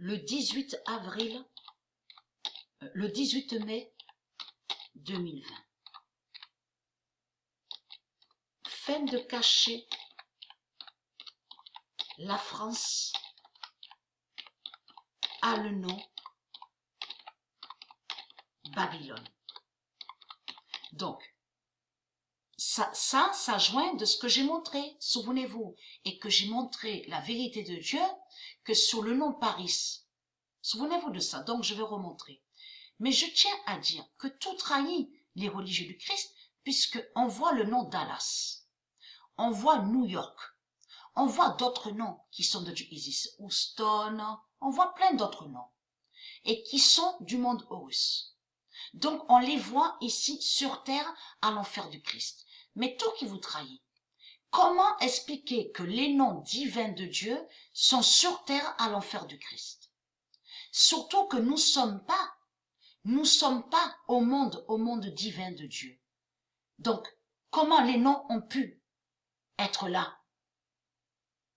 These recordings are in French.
le 18 avril, le 18 mai 2020. Fin de cacher la France a le nom Babylone. Donc, ça joint de ce que j'ai montré, souvenez-vous, et que j'ai montré la vérité de Dieu, que sur le nom Paris, souvenez-vous de ça, donc je vais remontrer. Mais je tiens à dire que tout trahit les religieux du Christ, puisqu'on voit le nom Dallas, on voit New York, on voit d'autres noms qui sont de Dieu Isis, Houston, on voit plein d'autres noms, et qui sont du monde Horus. Donc on les voit ici sur terre à l'enfer du Christ. Mais tout qui vous trahit, comment expliquer que les noms divins de Dieu sont sur terre à l'enfer du Christ? Surtout que nous sommes pas au monde divin de Dieu. Donc, comment les noms ont pu être là?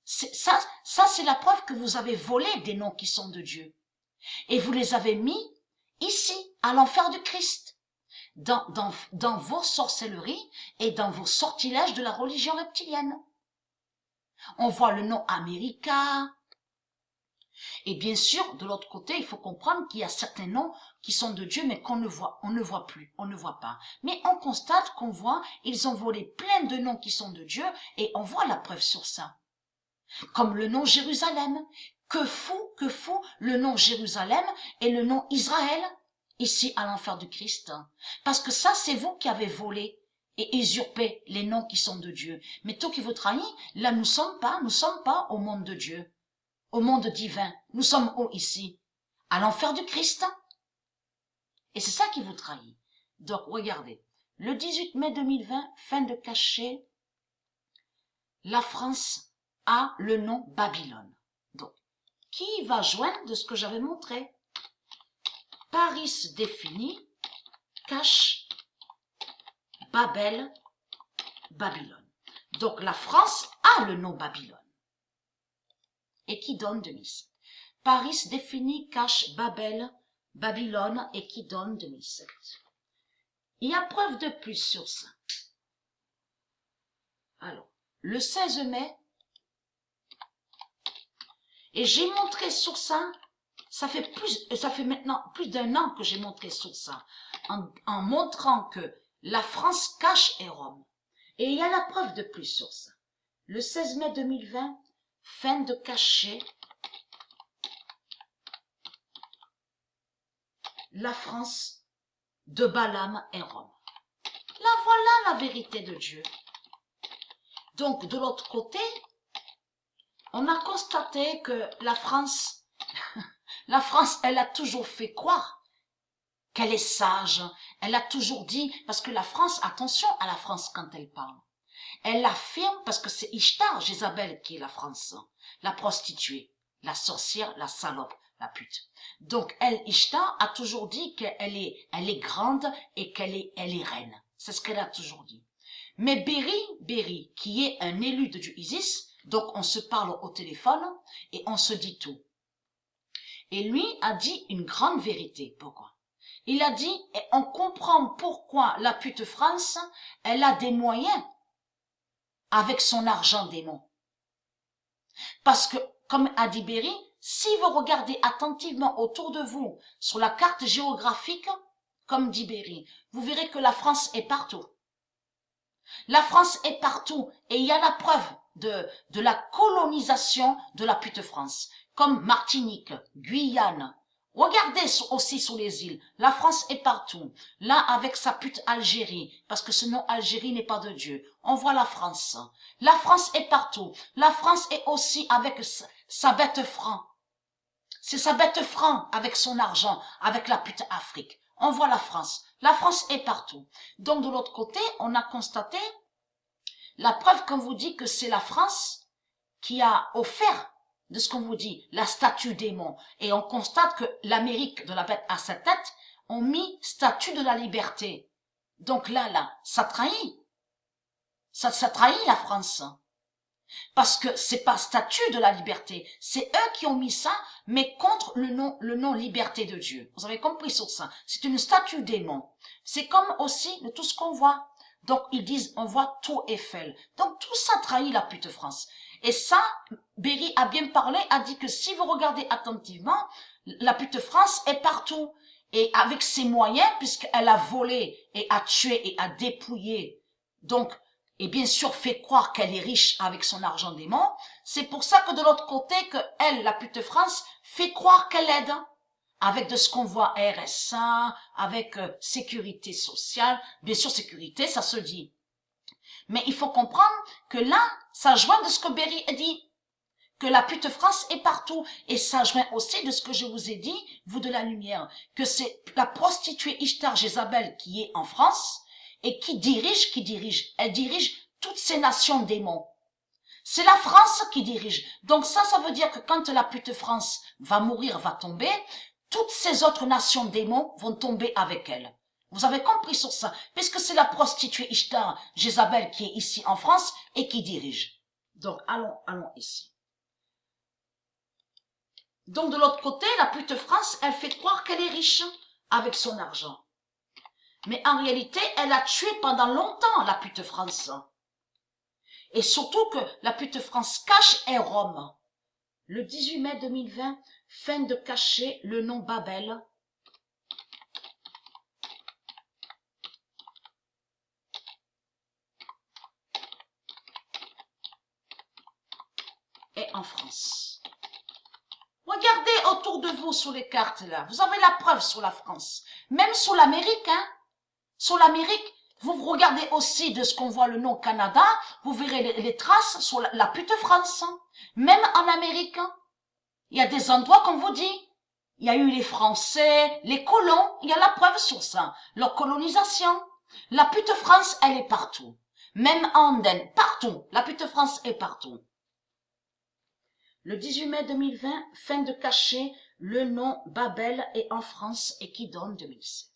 Ça c'est la preuve que vous avez volé des noms qui sont de Dieu. Et vous les avez mis ici, à l'enfer du Christ, dans vos sorcelleries et dans vos sortilèges de la religion reptilienne. On voit le nom America. Et bien sûr, de l'autre côté, il faut comprendre qu'il y a certains noms qui sont de Dieu, mais on ne voit plus, on ne voit pas. Mais on constate qu'on voit, ils ont volé plein de noms qui sont de Dieu, et on voit la preuve sur ça. Comme le nom Jérusalem. Que fou le nom Jérusalem et le nom Israël, ici à l'enfer du Christ. Parce que ça, c'est vous qui avez volé et usurpé les noms qui sont de Dieu. Mais tout qui vous trahit, là, nous sommes pas au monde de Dieu, au monde divin. Nous sommes où ici? À l'enfer du Christ. Et c'est ça qui vous trahit. Donc, regardez. Le 18 mai 2020, fin de cachet, la France a le nom Babylone. Donc, qui va joindre de ce que j'avais montré? Paris défini, cache, Babel, Babylone. Donc la France a le nom Babylone. Et qui donne 2007. Paris défini, cache, Babel, Babylone et qui donne 2007. Il y a preuve de plus sur ça. Alors, le 16 mai, et j'ai montré sur ça, ça fait maintenant plus d'un an que j'ai montré sur ça, en montrant que la France cache et Rome. Et il y a la preuve de plus sur ça. Le 16 mai 2020, fin de cacher, la France de Balaam et Rome. Là, voilà la vérité de Dieu. Donc, de l'autre côté, on a constaté que la France, elle a toujours fait croire qu'elle est sage. Elle a toujours dit, parce que la France, attention à la France quand elle parle. Elle affirme, parce que c'est Ishtar, Jézabel, qui est la France, la prostituée, la sorcière, la salope, la pute. Donc, elle, Ishtar, a toujours dit qu'elle est grande et qu'elle est reine. C'est ce qu'elle a toujours dit. Mais Berry, qui est un élu de Dieu Isis, donc on se parle au téléphone et on se dit tout. Et lui a dit une grande vérité. Pourquoi? Il a dit, et on comprend pourquoi la pute France, elle a des moyens avec son argent démon. Parce que, comme a dit Berry, si vous regardez attentivement autour de vous sur la carte géographique, comme dit Berry, vous verrez que la France est partout. La France est partout et il y a la preuve de la colonisation de la pute France, comme Martinique, Guyane. Regardez aussi sur les îles, la France est partout. Là, avec sa pute Algérie, parce que ce nom Algérie n'est pas de Dieu. On voit la France. La France est partout. La France est aussi avec sa bête franc. C'est sa bête franc avec son argent, avec la pute Afrique. On voit la France. La France est partout. Donc, de l'autre côté, on a constaté la preuve qu'on vous dit que c'est la France qui a offert de ce qu'on vous dit, la statue démon. Et on constate que l'Amérique de la bête à sa tête ont mis statue de la liberté. Donc là, ça trahit. Ça trahit la France. Parce que c'est pas statut de la liberté. C'est eux qui ont mis ça, mais contre le nom liberté de Dieu. Vous avez compris sur ça. C'est une statue démon. C'est comme aussi de tout ce qu'on voit. Donc, ils disent, on voit tout Eiffel. Donc, tout ça trahit la pute France. Et ça, Berry a bien parlé, a dit que si vous regardez attentivement, la pute France est partout. Et avec ses moyens, puisqu'elle a volé et a tué et a dépouillé, donc, et bien sûr fait croire qu'elle est riche avec son argent démon, c'est pour ça que de l'autre côté, que elle, la pute France, fait croire qu'elle aide. Avec de ce qu'on voit RSA, avec sécurité sociale. Bien sûr, sécurité, ça se dit. Mais il faut comprendre que là, ça joint de ce que Berry a dit. Que la pute France est partout. Et ça joint aussi de ce que je vous ai dit, vous de la lumière. Que c'est la prostituée Ishtar Jézabel qui est en France et qui dirige. Elle dirige toutes ces nations démons. C'est la France qui dirige. Donc ça veut dire que quand la pute France va mourir, va tomber, toutes ces autres nations démons vont tomber avec elle. Vous avez compris sur ça, puisque c'est la prostituée Ishtar Jézabel qui est ici en France et qui dirige. Donc allons ici. Donc de l'autre côté, la pute France, elle fait croire qu'elle est riche avec son argent. Mais en réalité, elle a tué pendant longtemps la pute France. Et surtout que la pute France cache un Rome. Le 18 mai 2020, fin de cacher le nom Babel. Et en France. Regardez autour de vous sur les cartes là. Vous avez la preuve sur la France. Même sur l'Amérique, hein. Sur l'Amérique, vous regardez aussi de ce qu'on voit le nom Canada, vous verrez les traces sur la pute France. Hein. Même en Amérique, hein. Il y a des endroits, comme vous dit, il y a eu les Français, les colons, il y a la preuve sur ça, leur colonisation. La pute France, elle est partout. Même en Inde, partout. La pute France est partout. Le 18 mai 2020, fin de cacher le nom Babel est en France et qui donne 2007.